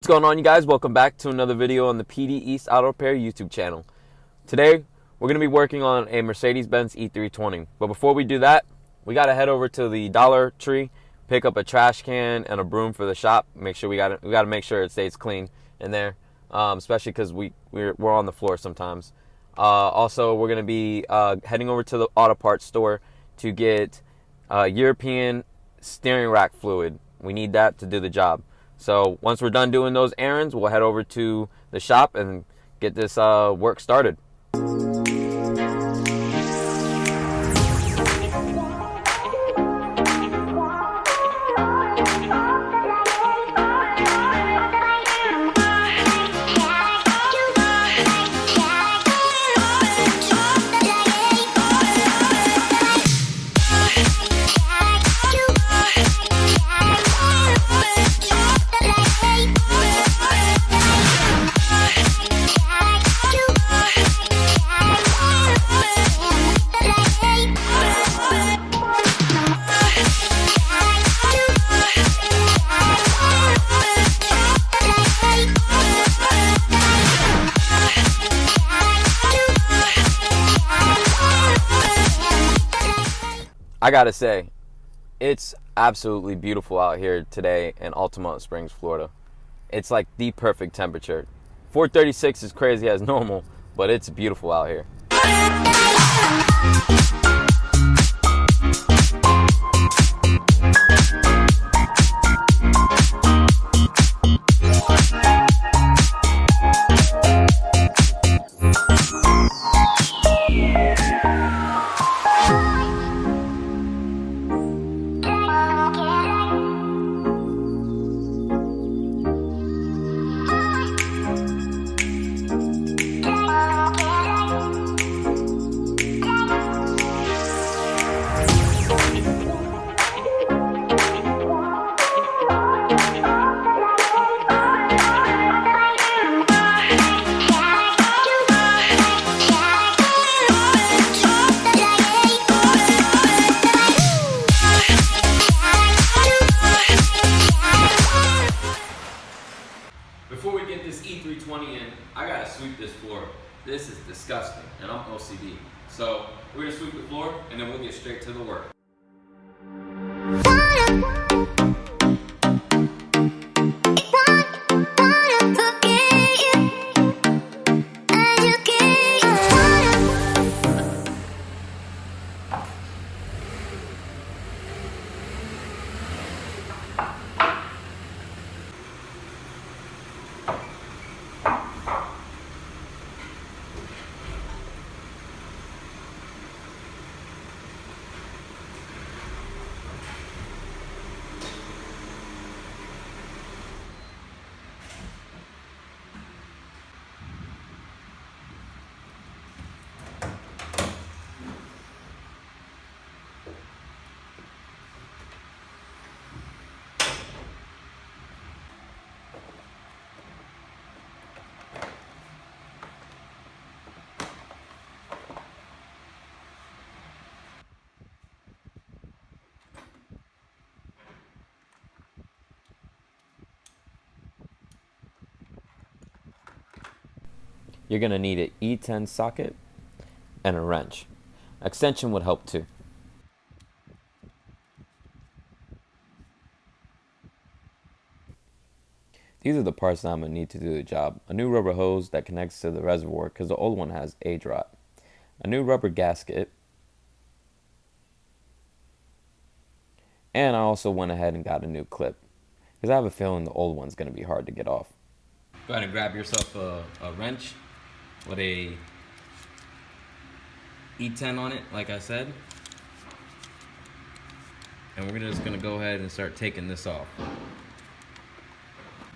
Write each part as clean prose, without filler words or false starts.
What's going on, you guys? Welcome back to another video on the PD East Auto Repair YouTube channel. Today we're going to be working on a Mercedes-Benz E320, but before we do that, we got to head over to the Dollar Tree, pick up a trash can and a broom for the shop. Make sure we got to make sure it stays clean in there, especially because we're on the floor sometimes. Also, we're going to be heading over to the auto parts store to get European steering rack fluid. We need that to do the job. So once we're done doing those errands, we'll head over to the shop and get this work started. I gotta say, it's absolutely beautiful out here today in Altamont Springs, Florida. It's like the perfect temperature. 436 is crazy as normal, but it's beautiful out here. Before we get this E320 in, I gotta sweep this floor. This is disgusting, and I'm OCD. So we're gonna sweep the floor, and then we'll get straight to the work. You're going to need an E10 socket and a wrench. Extension would help too. These are the parts that I'm going to need to do the job. A new rubber hose that connects to the reservoir because the old one has age rot. A new rubber gasket. And I also went ahead and got a new clip because I have a feeling the old one's going to be hard to get off. Go ahead and grab yourself a wrench with a E10 on it, like I said. And we're just gonna go ahead and start taking this off.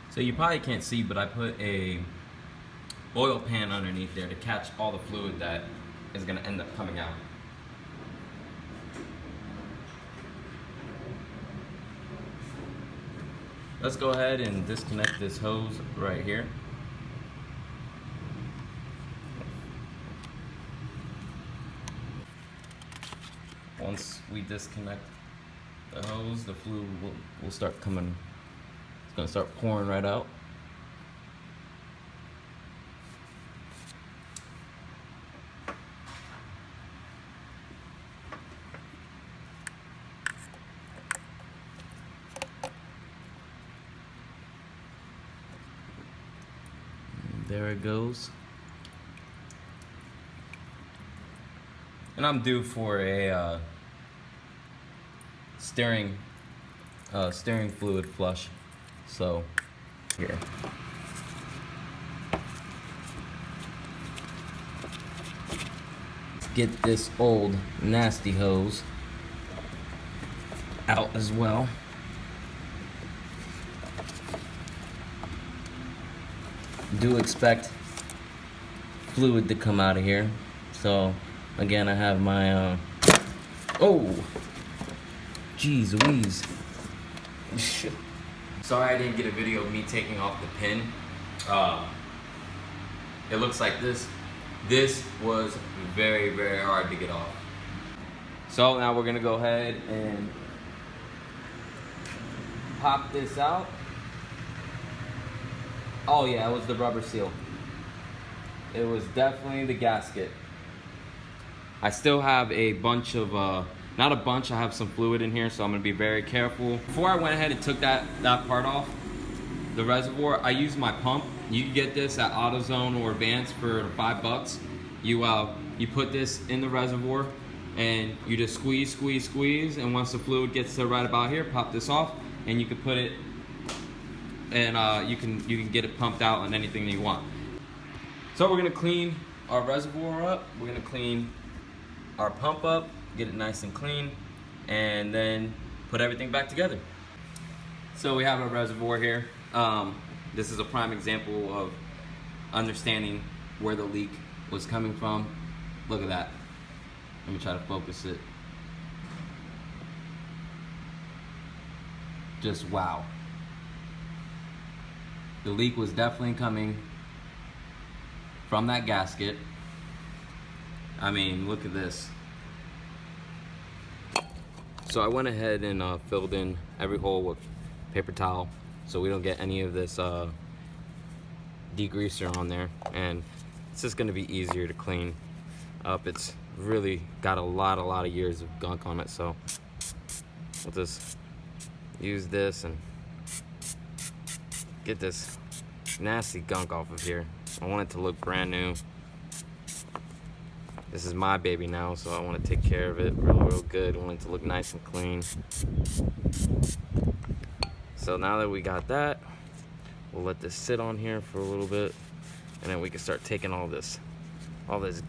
So you probably can't see, but I put a oil pan underneath there to catch all the fluid that is gonna end up coming out. Let's go ahead and disconnect this hose right here. Once we disconnect the hose, the fluid will start coming. It's gonna start pouring right out. There it goes. And I'm due for a steering fluid flush. So here. Let's get this old nasty hose out as well. Do expect fluid to come out of here. So again, I have my oh, jeez Louise. Sorry I didn't get a video of me taking off the pin. It looks like this was very, very hard to get off. So now we're gonna go ahead and pop this out. Oh yeah, it was the rubber seal. It was definitely the gasket. I still have a bunch of, not a bunch, I have some fluid in here, so I'm gonna be very careful. Before I went ahead and took that part off, the reservoir, I used my pump. You can get this at AutoZone or Benz for $5. You put this in the reservoir and you just squeeze, squeeze, squeeze, and once the fluid gets to right about here, pop this off, and you can put it, and you can get it pumped out on anything that you want. So we're gonna clean our reservoir up, we're gonna clean our pump up, get it nice and clean, and then put everything back together. So we have our reservoir here. This is a prime example of understanding where the leak was coming from. Look at that. Let me try to focus it. Just wow. The leak was definitely coming from that gasket. I mean, look at this. So I went ahead and filled in every hole with paper towel so we don't get any of this degreaser on there, and it's just gonna be easier to clean up. It's really got a lot of years of gunk on it, so we'll just use this and get this nasty gunk off of here. I want it to look brand new. This is my baby now, so I want to take care of it real good. I want it to look nice and clean. So now that we got that, we'll let this sit on here for a little bit, and then we can start taking all this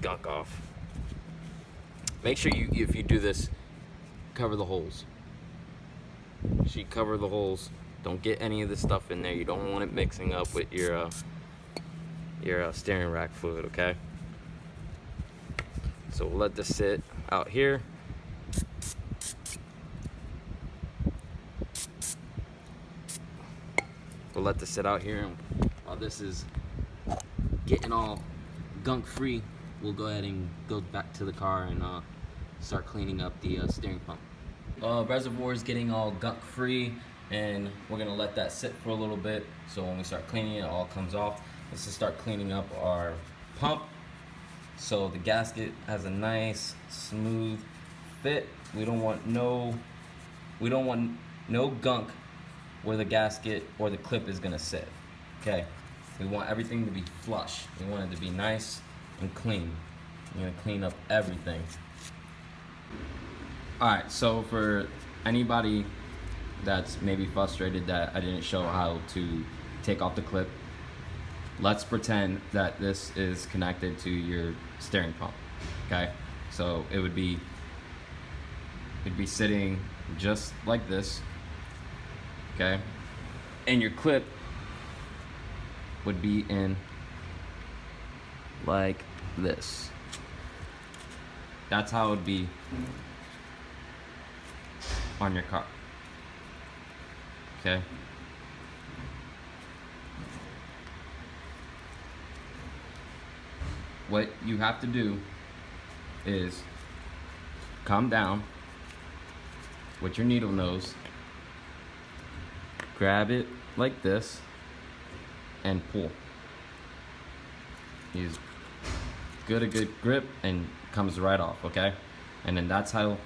gunk off. Make sure if you do this, cover the holes. So you cover the holes. Don't get any of this stuff in there. You don't want it mixing up with your steering rack fluid, okay? So we'll let this sit out here. We'll let this sit out here, and while this is getting all gunk free, we'll go ahead and go back to the car and start cleaning up the steering pump. Reservoir is getting all gunk free, and we're gonna let that sit for a little bit, so when we start cleaning it, all comes off. Let's just start cleaning up our pump so the gasket has a nice smooth fit. We don't want no gunk where the gasket or the clip is gonna sit. Okay, we want everything to be flush. We want it to be nice and clean. We're gonna clean up everything. All right, so for anybody that's maybe frustrated that I didn't show how to take off the clip, let's pretend that this is connected to your steering pump, okay? So it'd be sitting just like this, okay? And your clip would be in like this. That's how it would be on your car, okay? What you have to do is come down with your needle nose, grab it like this, and pull. Use a good grip, and comes right off, okay? And then that's how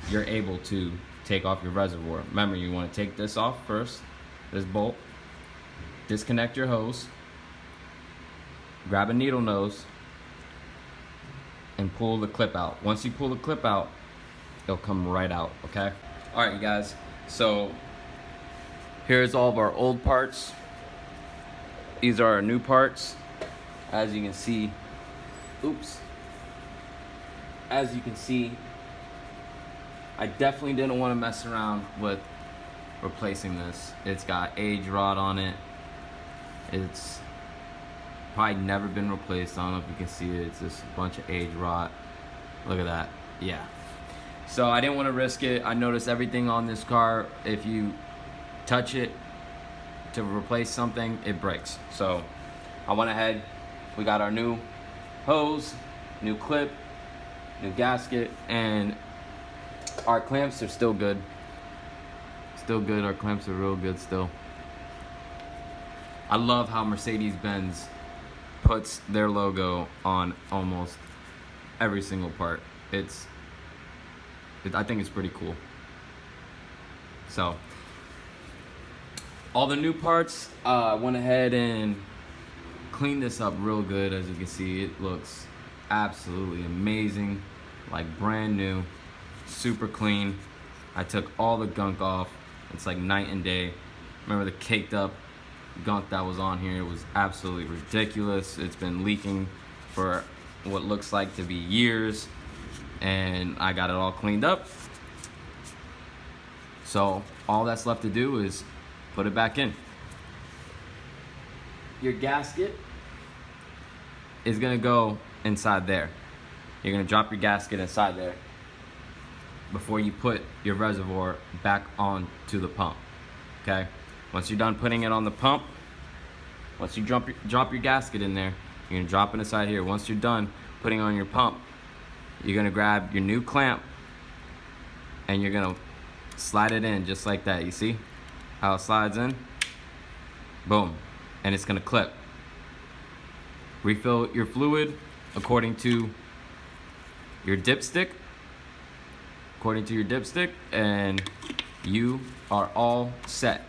you're able to take off your reservoir. Remember, you want to take this off first, this bolt, disconnect your hose, grab a needle nose and pull the clip out. Once you pull the clip out, it'll come right out, okay? All right, you guys, so here's all of our old parts. These are our new parts. As you can see, as you can see, I definitely didn't want to mess around with replacing this. It's got age rot on it. It's probably never been replaced. I don't know if you can see it. It's just a bunch of age rot. Look at that. Yeah. So I didn't want to risk it. I noticed everything on this car, if you touch it to replace something, it breaks. So I went ahead. We got our new hose, new clip, new gasket, and our clamps are still good. Still good. Our clamps are real good still. I love how Mercedes-Benz puts their logo on almost every single part. I think it's pretty cool. So all the new parts, I went ahead and cleaned this up real good. As you can see, it looks absolutely amazing, like brand new, super clean. I took all the gunk off. It's like night and day. Remember the caked up gunk that was on here? It was absolutely ridiculous. It's been leaking for what looks like to be years, and I got it all cleaned up. So all that's left to do is put it back in. Your gasket is gonna go inside there. You're gonna drop your gasket inside there before you put your reservoir back onto the pump, okay? Once you're done putting it on the pump, once you drop your gasket in there, you're gonna drop it inside here. Once you're done putting on your pump, you're gonna grab your new clamp and you're gonna slide it in just like that. You see how it slides in? Boom, and it's gonna clip. Refill your fluid according to your dipstick, and you are all set.